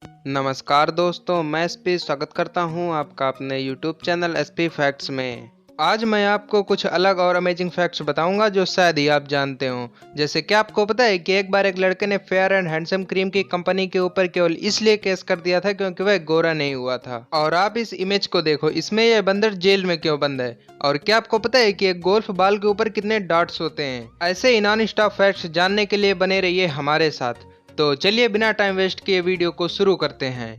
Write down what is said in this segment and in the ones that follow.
नमस्कार दोस्तों, मैं एसपी स्वागत करता हूं आपका अपने यूट्यूब चैनल एसपी फैक्ट्स में। आज मैं आपको कुछ अलग और अमेजिंग फैक्ट्स बताऊंगा जो शायद ही आप जानते हो। जैसे कि आपको पता है कि एक बार एक लड़के ने फेयर एंड हैंडसम क्रीम की कंपनी के ऊपर केवल इसलिए केस कर दिया था क्योंकि वह गोरा नहीं हुआ था। और आप इस इमेज को देखो, इसमें यह बंदर जेल में क्यों बंद है। और क्या आपको पता है कि एक गोल्फ बॉल के ऊपर कितने डॉट्स होते हैं। ऐसे ही नॉन स्टॉप फैक्ट्स जानने के लिए बने रहिए हमारे साथ। तो चलिए बिना टाइम वेस्ट किए वीडियो को शुरू करते हैं।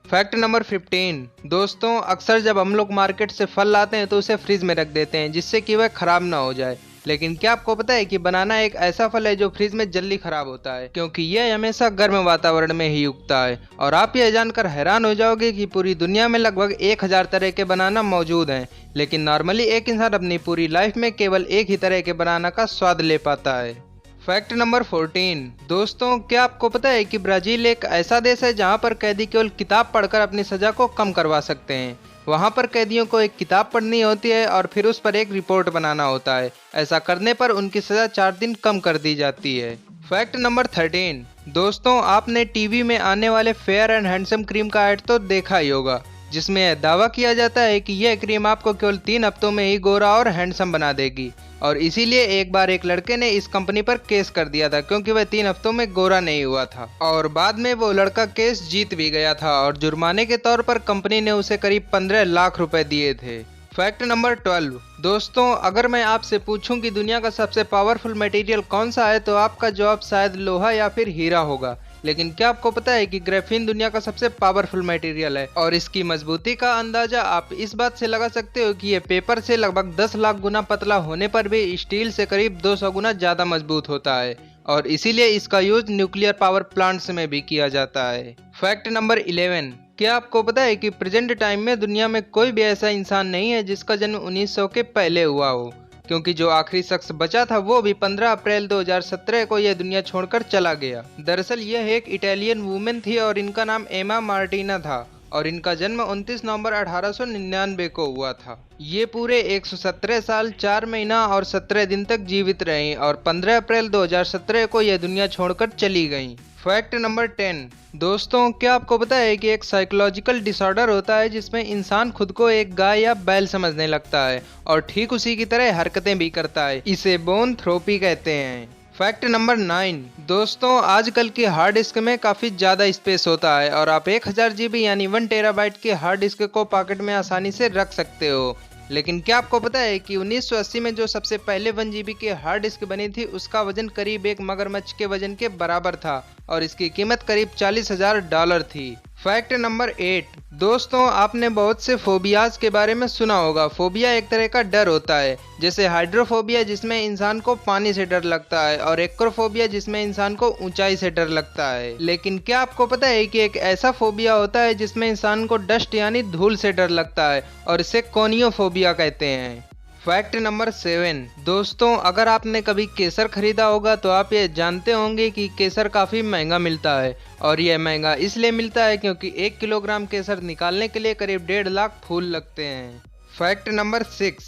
Fact number 15। दोस्तों, अक्सर जब हम लोग मार्केट से फल लाते हैं तो उसे फ्रिज में रख देते हैं जिससे कि वह खराब ना हो जाए। लेकिन क्या आपको पता है कि बनाना एक ऐसा फल है जो फ्रिज में जल्दी खराब होता है, क्योंकि यह हमेशा गर्म वातावरण में ही उगता है। और आप यह जानकर हैरान हो जाओगे कि पूरी दुनिया में लगभग 1000 तरह के बनाना मौजूद हैं, लेकिन नॉर्मली एक इंसान अपनी पूरी लाइफ में केवल एक ही तरह के बनाना का स्वाद ले पाता है। Fact number 14। दोस्तों, क्या आपको पता है कि ब्राजील एक ऐसा देश है जहां पर कैदी केवल किताब पढ़कर अपनी सजा को कम करवा सकते हैं। वहां पर कैदियों को एक किताब पढ़नी होती है और फिर उस पर एक रिपोर्ट बनाना होता है। ऐसा करने पर उनकी सजा 4 दिन कम कर दी जाती है। Fact number 13। दोस्तों, आपने टीवी में आने वाले फेयर एंड हैंडसम क्रीम का ऐड तो देखा ही होगा, जिसमें यह दावा किया जाता है कि यह क्रीम आपको केवल 3 हफ्तों में ही गोरा और हैंडसम बना देगी। और इसीलिए एक बार एक लड़के ने इस कंपनी पर केस कर दिया था क्योंकि वह 3 हफ्तों में गोरा नहीं हुआ था। और बाद में वो लड़का केस जीत भी गया था और जुर्माने के तौर पर कंपनी ने उसे करीब 15 लाख रुपए दिए थे। Fact number 12। दोस्तों, अगर मैं आपसे पूछूं कि दुनिया का सबसे पावरफुल मटेरियल कौन सा है तो आपका जवाब शायद लोहा या फिर हीरा होगा। लेकिन क्या आपको पता है कि ग्रेफीन दुनिया का सबसे पावरफुल मटेरियल है और इसकी मजबूती का अंदाजा आप इस बात से लगा सकते हो कि ये पेपर से लगभग 10 लाख गुना पतला होने पर भी स्टील से करीब 200 गुना ज्यादा मजबूत होता है। और इसीलिए इसका यूज न्यूक्लियर पावर प्लांट्स में भी किया जाता है। Fact number 11। क्या आपको पता है कि प्रेजेंट टाइम में दुनिया में कोई भी ऐसा इंसान नहीं है जिसका जन्म 1900 के पहले हुआ हो, क्योंकि जो आखिरी शख्स बचा था वो भी 15 अप्रैल 2017 को यह दुनिया छोड़कर चला गया। दरअसल यह एक इटालियन वुमेन थी और इनका नाम एमा मार्टिना था और इनका जन्म 29 नवंबर 1899 को हुआ था। ये पूरे 117 साल 4 महीना और 17 दिन तक जीवित रहीं और 15 अप्रैल 2017 को यह दुनिया छोड़कर चली गईं। Fact number 10। दोस्तों, क्या आपको पता है कि एक साइकोलॉजिकल डिसऑर्डर होता है जिसमें इंसान खुद को एक गाय या बैल समझने लगता है और ठीक उसी की तरह हरकतें भी करता है। इसे बोनथ्रोपी कहते हैं। Fact number 9। दोस्तों, आजकल की हार्ड डिस्क में काफ़ी ज़्यादा स्पेस होता है और आप 1000 GB यानी 1 टेराबाइट की हार्ड डिस्क को पॉकेट में आसानी से रख सकते हो। लेकिन क्या आपको पता है कि 1980 में जो सबसे पहले 1 GB की हार्ड डिस्क बनी थी उसका वजन करीब एक मगरमच्छ के वजन के बराबर था और इसकी कीमत करीब $40,000 थी। Fact number 8। दोस्तों, आपने बहुत से फोबियाज के बारे में सुना होगा। फोबिया एक तरह का डर होता है, जैसे हाइड्रोफोबिया जिसमें इंसान को पानी से डर लगता है और एक्रोफोबिया जिसमें इंसान को ऊंचाई से डर लगता है। लेकिन क्या आपको पता है कि एक ऐसा फोबिया होता है जिसमें इंसान को डस्ट यानी धूल से डर लगता है और इसे कोनियोफोबिया कहते हैं। Fact number 7। दोस्तों, अगर आपने कभी केसर खरीदा होगा तो आप ये जानते होंगे कि केसर काफ़ी महंगा मिलता है और यह महंगा इसलिए मिलता है क्योंकि 1 किलोग्राम केसर निकालने के लिए करीब 1.5 लाख फूल लगते हैं। Fact number 6।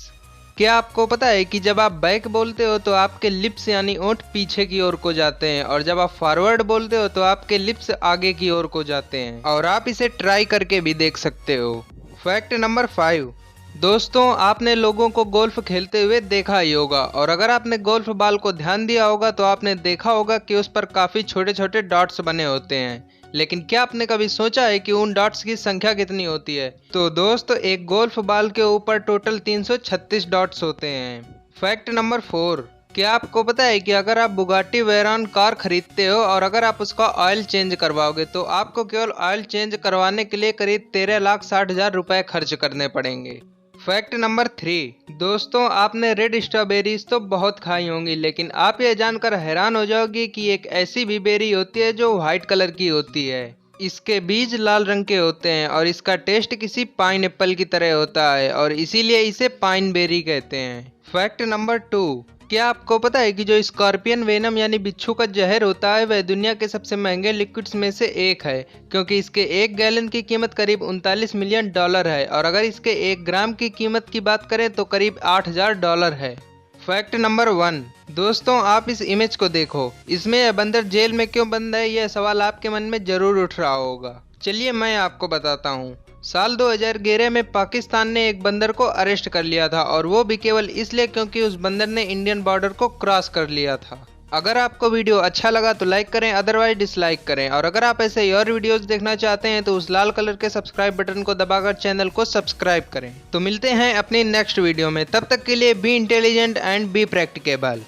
क्या आपको पता है कि जब आप बैक बोलते हो तो आपके लिप्स यानी ओंठ पीछे की ओर को जाते हैं और जब आप फॉरवर्ड बोलते हो तो आपके लिप्स आगे की ओर को जाते हैं। और आप इसे ट्राई करके भी देख सकते हो। Fact number 5। दोस्तों, आपने लोगों को गोल्फ खेलते हुए देखा ही होगा और अगर आपने गोल्फ बॉल को ध्यान दिया होगा तो आपने देखा होगा कि उस पर काफ़ी छोटे छोटे डॉट्स बने होते हैं। लेकिन क्या आपने कभी सोचा है कि उन डॉट्स की संख्या कितनी होती है? तो दोस्तों, एक गोल्फ बॉल के ऊपर टोटल 336 डॉट्स होते हैं। Fact number 4। क्या आपको पता है कि अगर आप बुगाटी वेरॉन कार खरीदते हो और अगर आप उसका ऑयल चेंज करवाओगे तो आपको केवल ऑयल चेंज करवाने के लिए करीब 13,60,000 रुपए खर्च करने पड़ेंगे। Fact number 3। दोस्तों, आपने रेड स्ट्रॉबेरीज तो बहुत खाई होंगी, लेकिन आप ये जानकर हैरान हो जाओगे कि एक ऐसी भी बेरी होती है जो व्हाइट कलर की होती है। इसके बीज लाल रंग के होते हैं और इसका टेस्ट किसी पाइन एप्पल की तरह होता है और इसीलिए इसे पाइन बेरी कहते हैं। Fact number 2। क्या आपको पता है कि जो स्कॉर्पियन वेनम यानी बिच्छू का जहर होता है वह दुनिया के सबसे महंगे लिक्विड्स में से एक है, क्योंकि इसके 1 गैलन की कीमत करीब $39 मिलियन है और अगर इसके 1 ग्राम की कीमत की बात करें तो करीब $8,000 है। Fact number 1। दोस्तों आप इस इमेज को देखो, इसमें यह बंदर जेल में क्यों बंद है, यह सवाल आपके मन में जरूर उठ रहा होगा। चलिए मैं आपको बताता हूँ। साल 2011 में पाकिस्तान ने एक बंदर को अरेस्ट कर लिया था, और वो भी केवल इसलिए क्योंकि उस बंदर ने इंडियन बॉर्डर को क्रॉस कर लिया था। अगर आपको वीडियो अच्छा लगा तो लाइक करें, अदरवाइज डिसलाइक करें। और अगर आप ऐसे ही और वीडियोस देखना चाहते हैं तो उस लाल कलर के सब्सक्राइब बटन को दबाकर चैनल को सब्सक्राइब करें। तो मिलते हैं अपनी नेक्स्ट वीडियो में, तब तक के लिए be intelligent and be practicable.